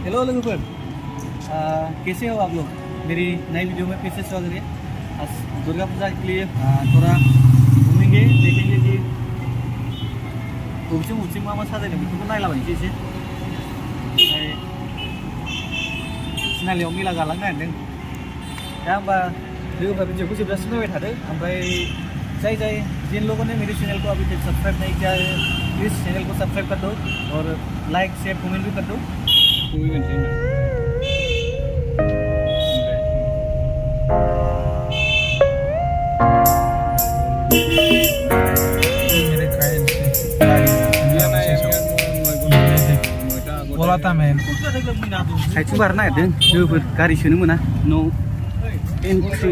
Hello लोगोफोर कैसे हो आप लोग मेरी नई वीडियो में फिर से स्वागत है। आज दुर्गा पूजा के लिए थोड़ा घूमेंगे, देखेंगे कि बबेथिं मा साजायदों बेफोरखौ नायलाबायनोसै एसे। ओमफ्राय थिनालियाव मेला जालांनो नागिरदों। दा होमबा लोगोफोरा भिडिअखौ जोबजासिम नायबाय थादो। ओमफ्राय जिन लोगों ने मेरे चैनल को अभी तक सब्सक्राइब नहीं किया है प्लीज़ चैनल को सब्सक्राइब कर दो और लाइक शेयर कमेंट भी कर दो। साइथिं बारनो नागिरदों लोगोफोर, गारि सोनो मोना न' एन्ट्रि।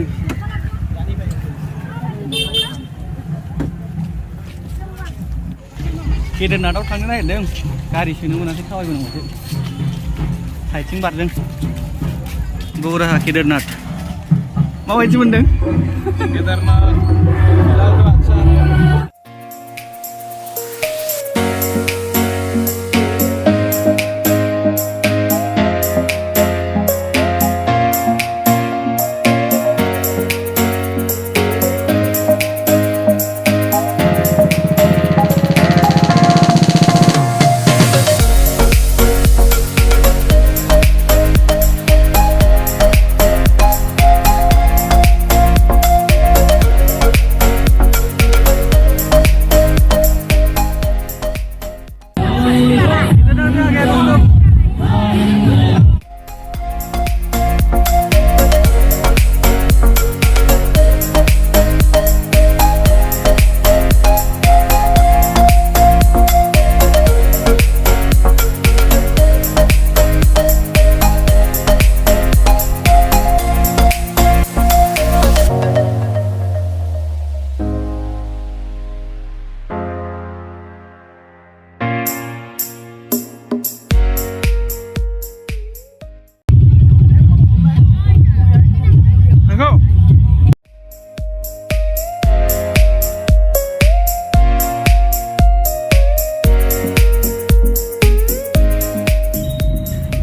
केदारनाथआव थांनो नागिरदों, गारि सोनो मोनाखै, थाबायबोनांगौसो। साइथिं बारदों गौराहा केदारनाथ। माबायदि मोनदों केदारनाथ?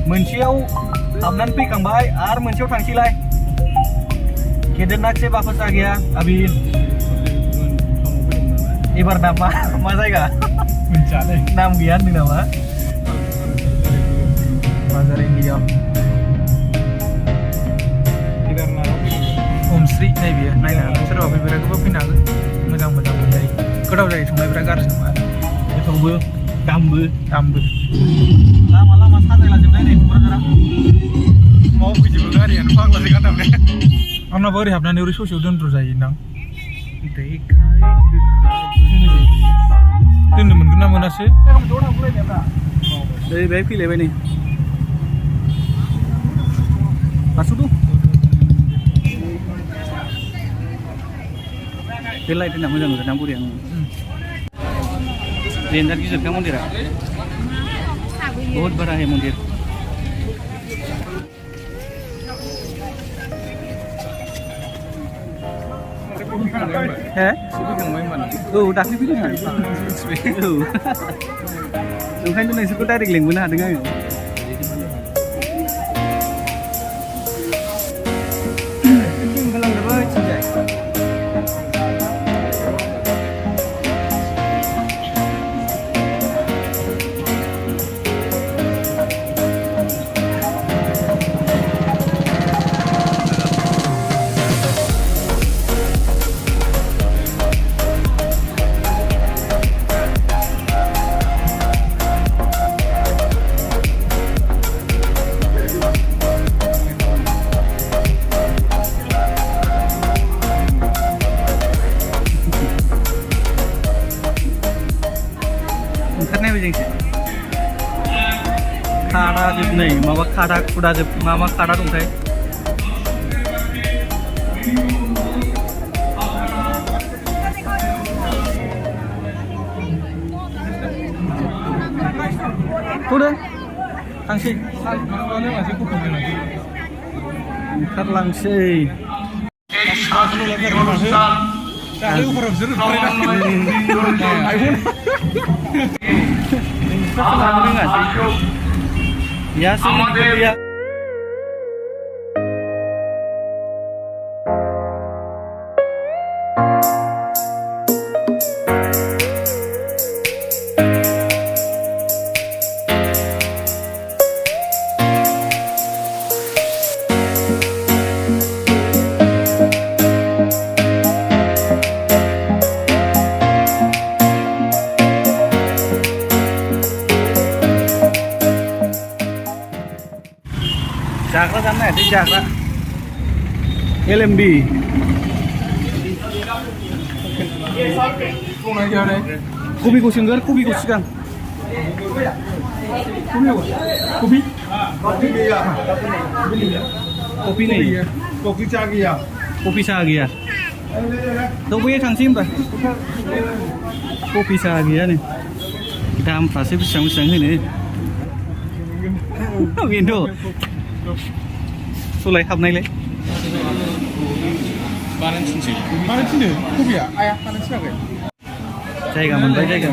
मोनसेयाव हाबनानै फैखांबाय आरो मोनसेयाव थांसैलाय। केदारनाथ से वापस आ गया अभी। एबार नामा मा जायगा नाम गैया होनदों नामा? बाजार इंडिया हमस्रि नै बेयो नायनो हागोन। सोरबा फैफेराखैबा फैनो हागोन। मोजां मोनजायो, गोथाव जायो, संनायफ्रा गाज्रि नङा। गोथावबो दामबो लामा लामा साजायलाजोबनाय नै क'क्राझारा। माव फैजोबो गारियानो फाग्लासो गानदामने। आंनाबो ओरै हाबनानै ओरै ससेयाव दोनद्र' जायो नोंदां। दोननो मोनगोन ना मोनासै? नै बेहाय फैलायबाय नै बासुदु। बे लाइट होना मोजां नुदों ना बरिया। डेन्जार गिदिरखा मन्दिरा, बहुत बड़ा है मंदिर। औ दाख्लै फैदों आं। ओंखायनो नोंसोरखौ डाइरेक्ट लेंबोनो हादों आङो। ओंखारनाय बायदिसो खादा जोब नै माबा खादा खुदा जोब मा खादा दंथाय। थ'दो थांसै ओंखारलांसै। Ya sih ya. Jakarta kan di Jakarta LMB kopiku singgar kopiku sigang kopi nih kopi sagia kopi tangsim pak kopi sagia nih dalam proses bersang-bersang ini window Sulai habnayle. Baran sini. Kopi ya? Ayah baran sini apa? Jaga montay jaga.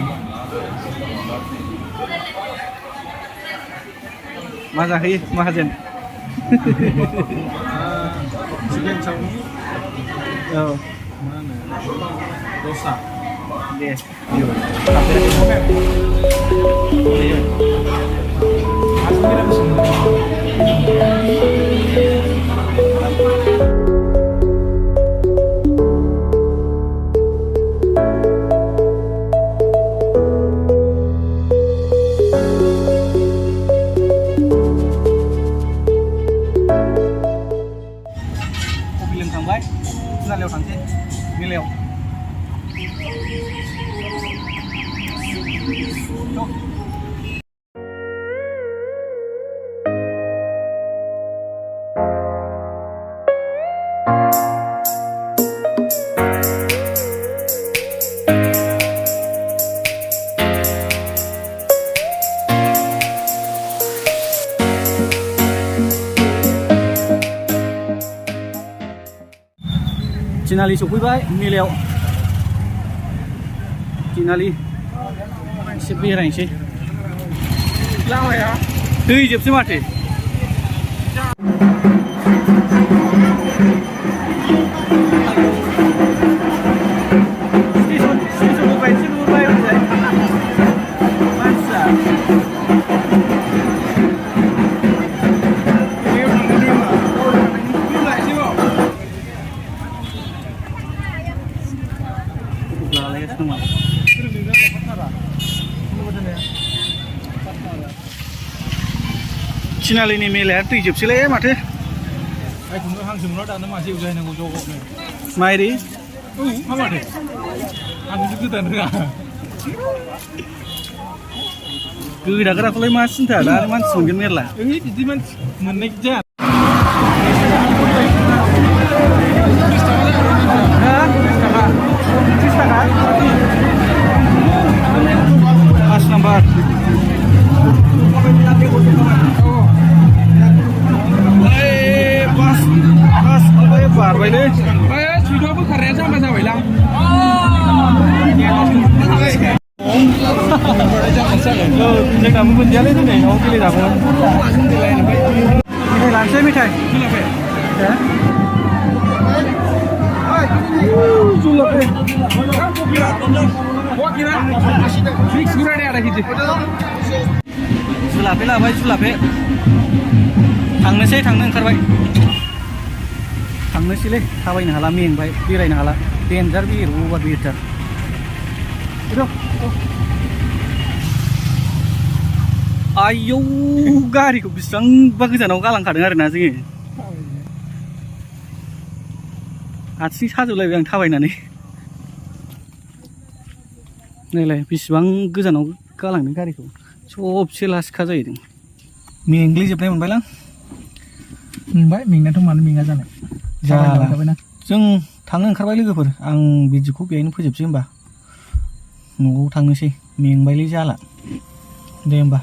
Mazahi mahajan. Chicken chowmi. Oh. Mana? Dosa. Yes. Yo. Bay, chúng ta leo thẳng trên, đi leo. Cinali sufaibai mileo Cinali sepi orang sih lama ya tuh jep sih mati Cinali ini miliar tuh jep sile mati. Aku nggak hang semua ada nama masih udah yang gue jawab nih. Mairi? Apa deh? Aku juga tak dengar. Gue dah kerap lagi mas entah lah, mas mungkin merlah. Ini di mana menaik jam? Pas nampak. Bar vậy đi. Suy đoán bức khả rẽ sao mà sao vậy lắm? Chắc là mình giá lấy thế này không? Cái này là không? Cái làm xe mới thầy. Sulapnya lah, baik sulapnya. Tangannya tangan kerbaik. Tangan sih leh, tawain hala ming baik, birain hala, danger bir, ubah bitter. Itu, ayo gari ku bisang bagus jangan kalang kadang nasi. Asyik satu lagi yang tawain nani. Nih leh, bisang jangan kalang gari ku, coba jelas kaza itu. Ming English apa yang balang? Baik, ming nanti mana ming aja nih. जों थांनो ओंखारबाय लोगोफोर आं भिडिअखौ बेहायनो फोजोबसै होमबा न'आव थांनोसै मेंबायलै जाला दे होमबा